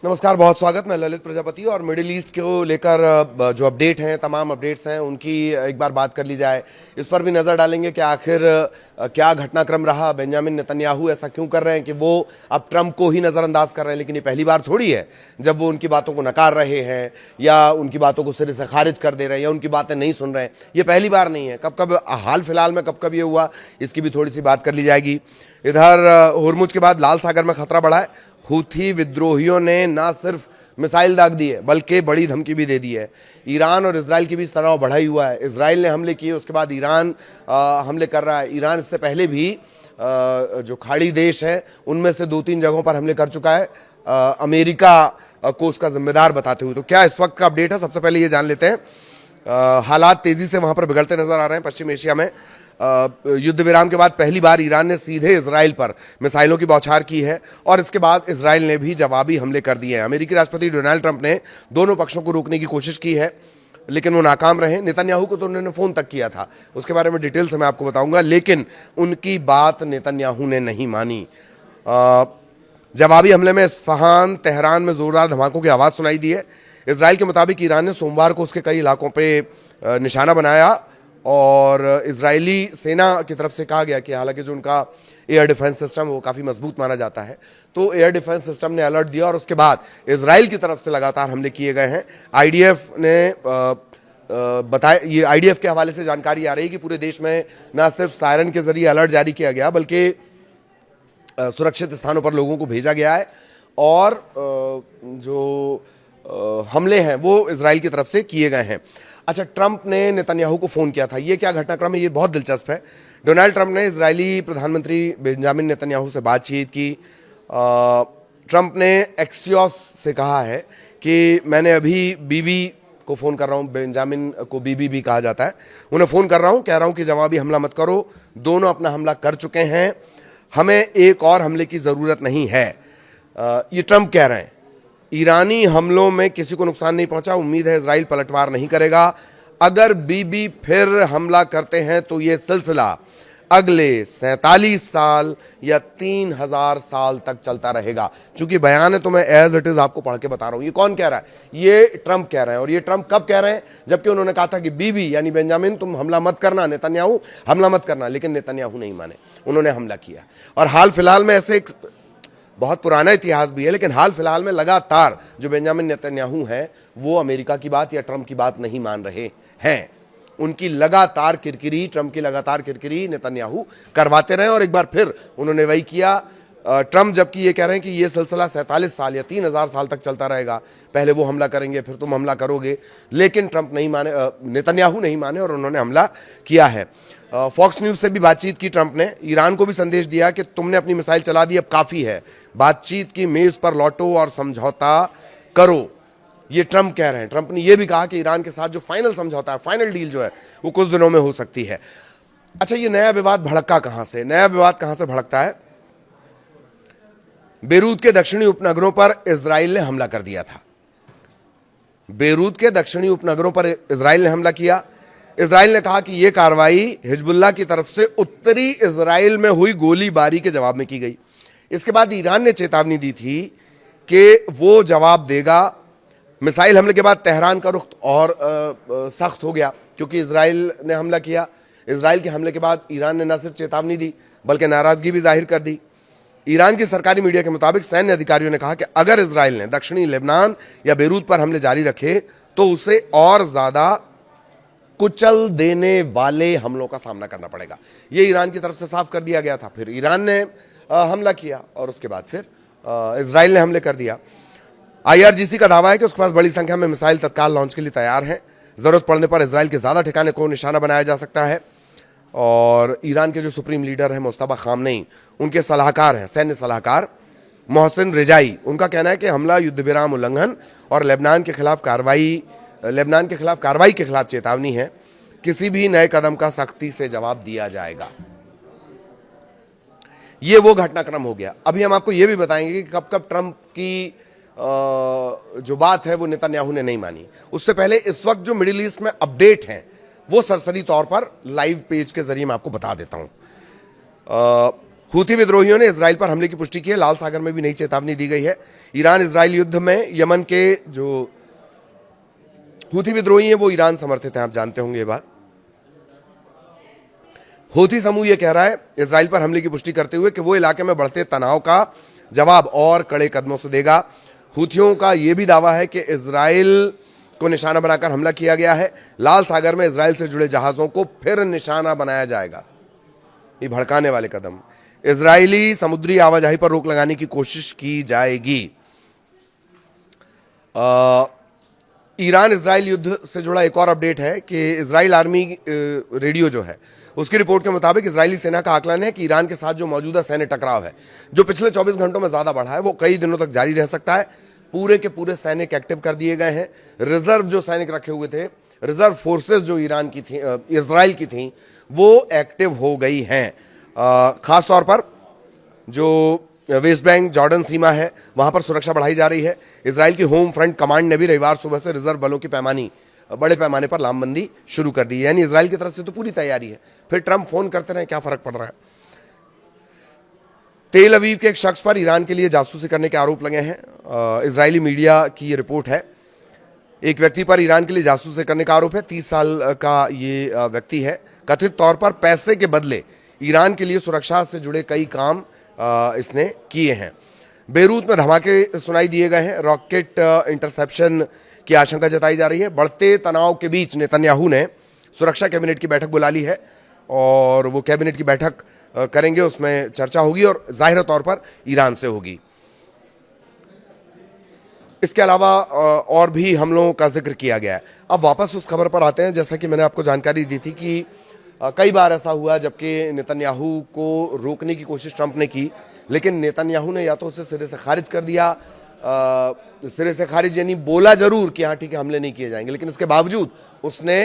नमस्कार, बहुत स्वागत। मैं ललित प्रजापति और मिडिल ईस्ट को लेकर जो अपडेट हैं, तमाम अपडेट्स हैं, उनकी एक बार बात कर ली जाए। इस पर भी नज़र डालेंगे कि आखिर क्या घटनाक्रम रहा, बेंजामिन नेतन्याहू ऐसा क्यों कर रहे हैं कि वो अब ट्रंप को ही नज़रअंदाज कर रहे हैं। लेकिन ये पहली बार थोड़ी है जब वो उनकी बातों को नकार रहे हैं या उनकी बातों को सिरे से खारिज कर दे रहे हैं या उनकी बातें नहीं सुन रहे हैं। ये पहली बार नहीं है। कब कब हाल फिलहाल में कब ये हुआ, इसकी भी थोड़ी सी बात कर ली जाएगी। इधर होर्मुज के बाद लाल सागर में खतरा बढ़ा है। हूथी विद्रोहियों ने ना सिर्फ मिसाइल दाग दी है बल्कि बड़ी धमकी भी दे दी है। ईरान और इजराइल के बीच तनाव बढ़ा ही हुआ है। इजराइल ने हमले किए, उसके बाद ईरान हमले कर रहा है। ईरान इससे पहले भी जो खाड़ी देश है उनमें से 2-3 जगहों पर हमले कर चुका है, अमेरिका को उसका जिम्मेदार बताते हुए। तो क्या इस वक्त का अपडेट है, सबसे पहले ये जान लेते हैं। हालात तेजी से वहां पर बिगड़ते नजर आ रहे हैं। पश्चिम एशिया में युद्ध विराम के बाद पहली बार ईरान ने सीधे इजराइल पर मिसाइलों की बौछार की है और इसके बाद इजराइल ने भी जवाबी हमले कर दिए हैं। अमेरिकी राष्ट्रपति डोनाल्ड ट्रंप ने दोनों पक्षों को रोकने की कोशिश की है लेकिन वो नाकाम रहे। नेतन्याहू को तो उन्होंने फ़ोन तक किया था, उसके बारे में डिटेल से मैं आपको बताऊंगा, लेकिन उनकी बात नेतन्याहू ने नहीं मानी। जवाबी हमले में इस्फहान, तेहरान में जोरदार धमाकों की आवाज़ सुनाई दी है। इजराइल के मुताबिक ईरान ने सोमवार को उसके कई इलाकों पर निशाना बनाया और इजरायली सेना की तरफ से कहा गया कि हालांकि जो उनका एयर डिफेंस सिस्टम वो काफ़ी मजबूत माना जाता है, तो एयर डिफेंस सिस्टम ने अलर्ट दिया और उसके बाद इजराइल की तरफ से लगातार हमले किए गए हैं। आईडीएफ ने बताया, ये आईडीएफ के हवाले से जानकारी आ रही है कि पूरे देश में न सिर्फ सायरन के जरिए अलर्ट जारी किया गया बल्कि सुरक्षित स्थानों पर लोगों को भेजा गया है और जो हमले हैं वो इजराइल की तरफ से किए गए हैं। अच्छा, ट्रंप ने नेतन्याहू को फ़ोन किया था, ये क्या घटनाक्रम है, ये बहुत दिलचस्प है। डोनाल्ड ट्रंप ने इजरायली प्रधानमंत्री बेंजामिन नेतन्याहू से बातचीत की। ट्रंप ने एक्सियोस से कहा है कि मैंने अभी बीबी को फ़ोन कर रहा हूँ, बेंजामिन को बीबी भी कहा जाता है, उन्हें फ़ोन कर रहा हूँ, कह रहा हूँ कि जवाबी हमला मत करो, दोनों अपना हमला कर चुके हैं, हमें एक और हमले की ज़रूरत नहीं है। ये ट्रंप कह रहे हैं। ईरानी हमलों में किसी को नुकसान नहीं पहुंचा, उम्मीद है इजराइल पलटवार नहीं करेगा। अगर बीबी फिर हमला करते हैं तो ये सिलसिला अगले 47 साल या 3000 साल तक चलता रहेगा। चूंकि बयान है तो मैं एज इट इज आपको पढ़ के बता रहा हूं। ये कौन कह रहा है? ये ट्रंप कह रहे हैं। और ये ट्रंप कब कह रहे हैं? जबकि उन्होंने कहा था कि बीबी यानी बेंजामिन तुम हमला मत करना, नेतन्याहू हमला मत करना, लेकिन नेतन्याहू नहीं माने, उन्होंने हमला किया। और हाल फिलहाल में ऐसे बहुत पुराना इतिहास भी है, लेकिन हाल फिलहाल में लगातार जो बेंजामिन नेतन्याहू हैं वो अमेरिका की बात या ट्रंप की बात नहीं मान रहे हैं। उनकी लगातार किरकिरी, ट्रंप की लगातार किरकिरी नेतन्याहू करवाते रहे और एक बार फिर उन्होंने वही किया। ट्रंप जबकि ये कह रहे हैं कि ये सिलसिला 47 साल या 3000 साल तक चलता रहेगा, पहले वो हमला करेंगे फिर तुम हमला करोगे, लेकिन ट्रंप नहीं माने, नेतन्याहू नहीं माने और उन्होंने हमला किया है। फॉक्स न्यूज़ से भी बातचीत की ट्रंप ने, ईरान को भी संदेश दिया कि तुमने अपनी मिसाइल चला दी, अब काफ़ी है, बातचीत की मेज़ पर लौटो और समझौता करो। ये ट्रंप कह रहे हैं। ट्रंप ने यह भी कहा कि ईरान के साथ जो फाइनल समझौता है, फाइनल डील जो है वो कुछ दिनों में हो सकती है। अच्छा, ये नया विवाद भड़का कहां से? नया विवाद कहां से भड़कता है? बेरूत के दक्षिणी उपनगरों पर इजराइल ने हमला कर दिया था। बेरूत के दक्षिणी उपनगरों पर इजराइल ने हमला किया। इजराइल ने कहा कि यह कार्रवाई हिजबुल्लाह की तरफ से उत्तरी इजराइल में हुई गोलीबारी के जवाब में की गई। इसके बाद ईरान ने चेतावनी दी थी कि वो जवाब देगा। मिसाइल हमले के बाद तेहरान का रुख और सख्त हो गया क्योंकि इजराइल ने हमला किया। इजराइल के हमले के बाद ईरान ने न सिर्फ चेतावनी दी बल्कि नाराजगी भी जाहिर कर दी। ईरान की सरकारी मीडिया के मुताबिक सैन्य अधिकारियों ने कहा कि अगर इजराइल ने दक्षिणी लेबनान या बेरूत पर हमले जारी रखे तो उसे और ज्यादा कुचल देने वाले हमलों का सामना करना पड़ेगा। यह ईरान की तरफ से साफ कर दिया गया था। फिर ईरान ने हमला किया और उसके बाद फिर इजराइल ने हमले कर दिया। IRGC का दावा है कि उसके पास बड़ी संख्या में मिसाइल तत्काल लॉन्च के लिए तैयार हैं। जरूरत पड़ने पर इजराइल के ज्यादा ठिकाने को निशाना बनाया जा सकता है। और ईरान के जो सुप्रीम लीडर हैं मुस्तफा खामनेई, उनके सलाहकार हैं, सैन्य सलाहकार मोहसिन रिजाई, उनका कहना है कि हमला युद्ध विराम उल्लंघन और लेबनान के खिलाफ कार्रवाई के खिलाफ चेतावनी है। किसी भी नए कदम का सख्ती से जवाब दिया जाएगा। ये वो घटनाक्रम हो गया। अभी हम आपको ये भी बताएंगे कि कब कब ट्रंप की जो बात है वो नेतन्याहू ने नहीं मानी। उससे पहले इस वक्त जो मिडिल ईस्ट में अपडेट हैं वो सरसरी तौर पर लाइव पेज के जरिए मैं आपको बता देता हूं। हूथी विद्रोहियों ने इजराइल पर हमले की पुष्टि की है। लाल सागर में भी नई चेतावनी दी गई है। ईरान इजराइल युद्ध में यमन के जो हूथी विद्रोही हैं वो ईरान समर्थित हैं, आप जानते होंगे ये बात। हूथी समूह ये कह रहा है इजराइल पर हमले की पुष्टि करते हुए कि वो इलाके में बढ़ते तनाव का जवाब और कड़े कदमों से देगा। हूथियों का यह भी दावा है कि इजराइल को निशाना बनाकर हमला किया गया है। लाल सागर में इजराइल से जुड़े जहाजों को फिर निशाना बनाया जाएगा। ये भड़काने वाले कदम। इजरायली समुद्री आवाजाही पर रोक लगाने की कोशिश की जाएगी। ईरान इजराइल युद्ध से जुड़ा एक और अपडेट है कि इजराइल आर्मी रेडियो जो है उसकी रिपोर्ट के मुताबिक इजरायली सेना का आकलन है कि ईरान के साथ जो मौजूदा सैन्य टकराव है जो पिछले 24 घंटों में ज्यादा बढ़ा है वो कई दिनों तक जारी रह सकता है। पूरे के पूरे सैनिक एक्टिव कर दिए गए हैं। रिजर्व जो सैनिक रखे हुए थे, रिजर्व फोर्सेस जो ईरान की थी, इजराइल की थी, वो एक्टिव हो गई हैं। खासतौर पर जो वेस्ट बैंक जॉर्डन सीमा है वहां पर सुरक्षा बढ़ाई जा रही है। इजराइल की होम फ्रंट कमांड ने भी रविवार सुबह से रिजर्व बलों की बड़े पैमाने पर लामबंदी शुरू कर दी है। यानी इजराइल की तरफ से तो पूरी तैयारी है। फिर ट्रंप फोन करते रहे, क्या फर्क पड़ रहा है। तेल अवीव के एक शख्स पर ईरान के लिए जासूसी करने के आरोप लगे हैं। इजरायली मीडिया की ये रिपोर्ट है। एक व्यक्ति पर ईरान के लिए जासूसी करने का आरोप है। 30 साल का ये व्यक्ति है। कथित तौर पर पैसे के बदले ईरान के लिए सुरक्षा से जुड़े कई काम इसने किए हैं। बेरूत में धमाके सुनाई दिए गए हैं। रॉकेट इंटरसेप्शन की आशंका जताई जा रही है। बढ़ते तनाव के बीच नेतन्याहू ने सुरक्षा कैबिनेट की बैठक बुला ली है और वो कैबिनेट की बैठक करेंगे, उसमें चर्चा होगी और जाहिर तौर पर ईरान से होगी। इसके अलावा और भी हमलों का जिक्र किया गया है। अब वापस उस खबर पर आते हैं। जैसा कि मैंने आपको जानकारी दी थी कि कई बार ऐसा हुआ जबकि नेतन्याहू को रोकने की कोशिश ट्रंप ने की, लेकिन नेतन्याहू ने या तो उसे सिरे से खारिज कर दिया, सिरे से खारिज यानी बोला जरूर कि हाँ ठीक है हमले नहीं किए जाएंगे, लेकिन इसके बावजूद उसने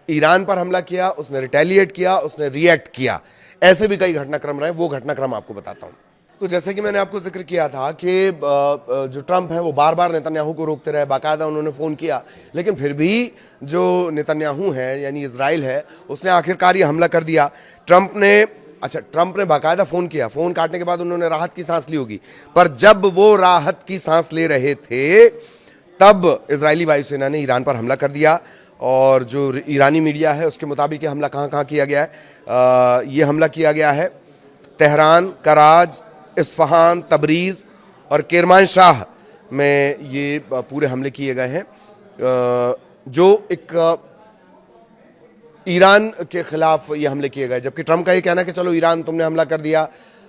ईरान पर हमला किया, उसने रिटेलिएट किया, उसने रिएक्ट किया। ऐसे भी कई घटनाक्रम रहे, वो घटनाक्रम आपको बताता हूं। तो जैसे कि मैंने आपको जिक्र किया था कि जो ट्रंप है वो बार बार नेतन्याहू को रोकते रहे, बाकायदा उन्होंने फ़ोन किया, लेकिन फिर भी जो नेतन्याहू है यानी इजराइल है उसने आखिरकार ये हमला कर दिया। ट्रंप ने बाकायदा फ़ोन किया। फ़ोन काटने के बाद उन्होंने राहत की सांस ली होगी, पर जब वो राहत की सांस ले रहे थे तब इजरायली वायुसेना ने ईरान पर हमला कर दिया। और जो ईरानी मीडिया है उसके मुताबिक ये हमला कहाँ किया गया है। ये हमला किया गया है तेहरान, कराज, इस्फहान, तबरीज़ और किरमानशाह में ये पूरे हमले किए गए हैं। जो एक ईरान के खिलाफ ये हमले किए गए, जबकि ट्रंप का ये कहना है कि चलो ईरान तुमने हमला कर दिया,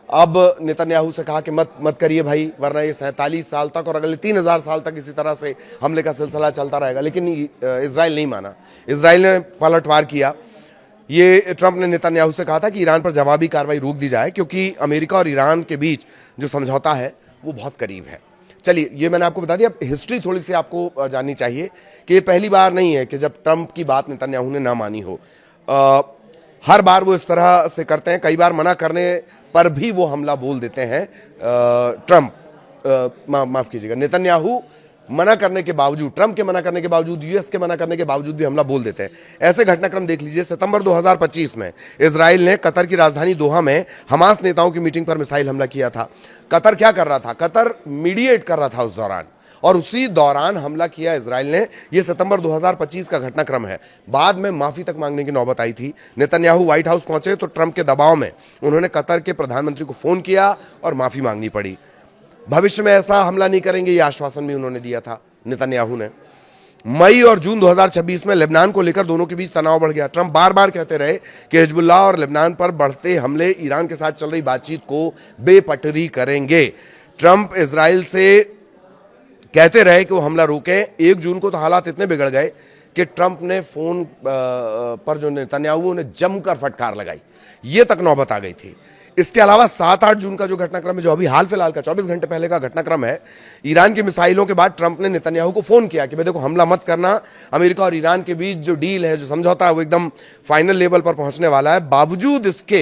अब नेतन्याहू से कहा कि मत करिए भाई, वरना ये 47 साल तक और अगले 3000 साल तक इसी तरह से हमले का सिलसिला चलता रहेगा। लेकिन इजराइल नहीं माना, इजराइल ने पलटवार किया। ये ट्रंप ने नेतन्याहू से कहा था कि ईरान पर जवाबी कार्रवाई रोक दी जाए क्योंकि अमेरिका और ईरान के बीच जो समझौता है वो बहुत करीब है। चलिए, ये मैंने आपको बता दिया। अब हिस्ट्री थोड़ी सी आपको जाननी चाहिए कि ये पहली बार नहीं है कि जब ट्रंप की बात नेतन्याहू ने ना मानी हो। हर बार वो इस तरह से करते हैं। कई बार मना करने पर भी वो हमला बोल देते हैं। माफ कीजिएगा, नेतन्याहू मना करने के बावजूद, ट्रंप के मना करने के बावजूद, यूएस के मना करने के बावजूद भी हमला बोल देते हैं। ऐसे घटनाक्रम देख लीजिए। सितंबर 2025 में इजराइल ने कतर की राजधानी दोहा में हमास नेताओं की मीटिंग पर मिसाइल हमला किया था। कतर क्या कर रहा था? कतर मीडिएट कर रहा था उस दौरान, और उसी दौरान हमला किया इजराइल ने। यह सितंबर 2025 का घटनाक्रम है। बाद में माफी तक मांगने की नौबत आई थी। नेतन्याहू व्हाइट हाउस पहुंचे तो ट्रंप के दबाव में उन्होंने कतर के प्रधानमंत्री को फोन किया और माफी मांगनी पड़ी। भविष्य में ऐसा हमला नहीं करेंगे ये आश्वासन भी उन्होंने दिया था नेतन्याहू ने। मई और जून 2026 में लेबनान को लेकर दोनों के बीच तनाव बढ़ गया। ट्रंप बार बार कहते रहे कि हिजबुल्लाह और लेबनान पर बढ़ते हमले ईरान के साथ चल रही बातचीत को बेपटरी करेंगे। ट्रंप इजराइल से कहते रहे कि वो हमला रोके। 1 जून को तो हालात इतने बिगड़ गए कि ट्रंप ने फोन पर जो नेतन्याहू ने जमकर फटकार लगाई, ये तक नौबत आ गई थी। इसके अलावा 7-8 जून का जो घटनाक्रम है, जो अभी हाल फिलहाल का 24 घंटे पहले का घटनाक्रम है, ईरान की मिसाइलों के बाद ट्रंप ने नेतन्याहू को फोन किया कि भाई देखो हमला मत करना, अमेरिका और ईरान के बीच जो डील है, जो समझौता है, वो एकदम फाइनल लेवल पर पहुंचने वाला है। बावजूद इसके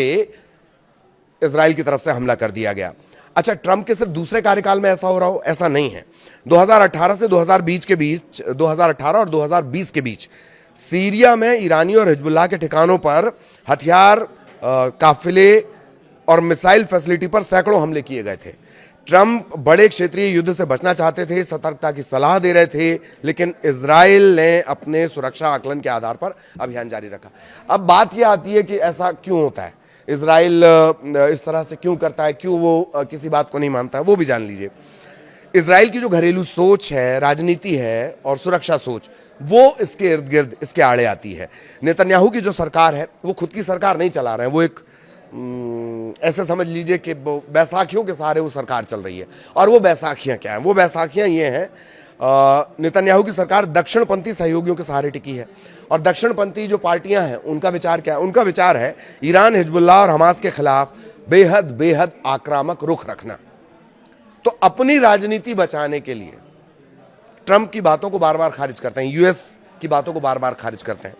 इजराइल की तरफ से हमला कर दिया गया। अच्छा, ट्रंप के सिर्फ दूसरे कार्यकाल में ऐसा हो रहा हो, ऐसा नहीं है। 2018 से 2020 के बीच, 2018 और 2020 के बीच सीरिया में ईरानी और हिजबुल्लाह के ठिकानों पर हथियार काफिले और मिसाइल फैसिलिटी पर सैकड़ों हमले किए गए थे। ट्रंप बड़े क्षेत्रीय युद्ध से बचना चाहते थे, सतर्कता की सलाह दे रहे थे, लेकिन इजराइल ने अपने सुरक्षा आकलन के आधार पर अभियान जारी रखा। अब बात यह आती है कि ऐसा क्यों होता है, इजराइल इस तरह से क्यों करता है, क्यों वो किसी बात को नहीं मानता है, वो भी जान लीजिए। इजराइल की जो घरेलू सोच है, राजनीति है और सुरक्षा सोच, वो इसके इर्द गिर्द, इसके आड़े आती है। नेतन्याहू की जो सरकार है वो खुद की सरकार नहीं चला रहे हैं, वो एक ऐसे समझ लीजिए कि बैसाखियों के सहारे वो सरकार चल रही है। और वो बैसाखियां क्या हैं? वो बैसाखियां ये हैं, नेतन्याहू की सरकार दक्षिणपंथी सहयोगियों के सहारे टिकी है। और दक्षिणपंथी जो पार्टियां हैं उनका विचार क्या है? उनका विचार है ईरान, हिजबुल्लाह और हमास के खिलाफ बेहद आक्रामक रुख रखना। तो अपनी राजनीति बचाने के लिए ट्रंप की बातों को बार बार खारिज करते हैं, यूएस की बातों को बार बार खारिज करते हैं।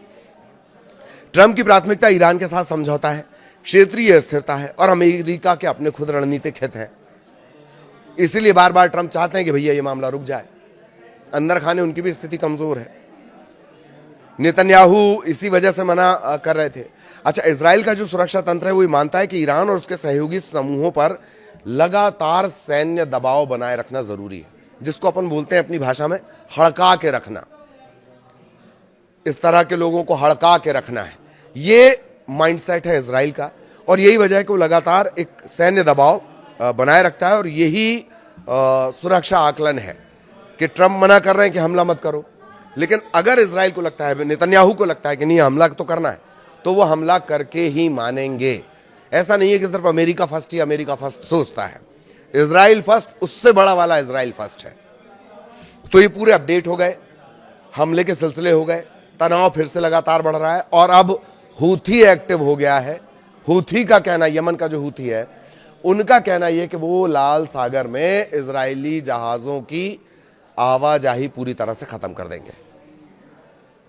ट्रंप की प्राथमिकता ईरान के साथ समझौता है, क्षेत्रीय स्थिरता है और अमेरिका के अपने खुद रणनीतिक हित हैं। इसीलिए बार बार ट्रंप चाहते हैं कि भैया ये मामला रुक जाए। अंदर खाने उनकी भी स्थिति कमजोर है। नेतन्याहू इसी वजह से मना कर रहे थे। अच्छा, इजराइल का जो सुरक्षा तंत्र है वो मानता है कि ईरान और उसके सहयोगी समूहों पर लगातार सैन्य दबाव बनाए रखना जरूरी है, जिसको अपन बोलते हैं अपनी भाषा में हड़का के रखना। इस तरह के लोगों को हड़का के रखना है, ये माइंडसेट है इजराइल का। और यही वजह है कि वो लगातार एक सैन्य दबाव बनाए रखता है। और यही सुरक्षा आकलन है कि ट्रंप मना कर रहे हैं कि हमला मत करो, लेकिन अगर इजराइल को लगता है, नेतन्याहू को लगता है कि नहीं हमला तो करना है, तो वो हमला करके ही मानेंगे। ऐसा नहीं है कि सिर्फ अमेरिका फर्स्ट ही अमेरिका फर्स्ट सोचता है, इजराइल फर्स्ट, उससे बड़ा वाला इजराइल फर्स्ट है। तो ये पूरे अपडेट हो गए, हमले के सिलसिले हो गए, तनाव फिर से लगातार बढ़ रहा है और अब हूथी एक्टिव हो गया है। हूथी का कहना, यमन का जो हूथी है उनका कहना यह कि वो लाल सागर में इजरायली जहाजों की आवाजाही पूरी तरह से खत्म कर देंगे।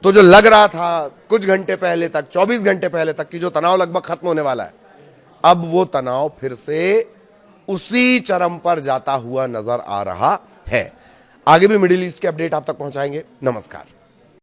तो जो लग रहा था कुछ घंटे पहले तक, 24 घंटे पहले तक कि जो तनाव लगभग खत्म होने वाला है, अब वो तनाव फिर से उसी चरम पर जाता हुआ नजर आ रहा है। आगे भी मिडिल ईस्ट के अपडेट आप तक पहुंचाएंगे। नमस्कार।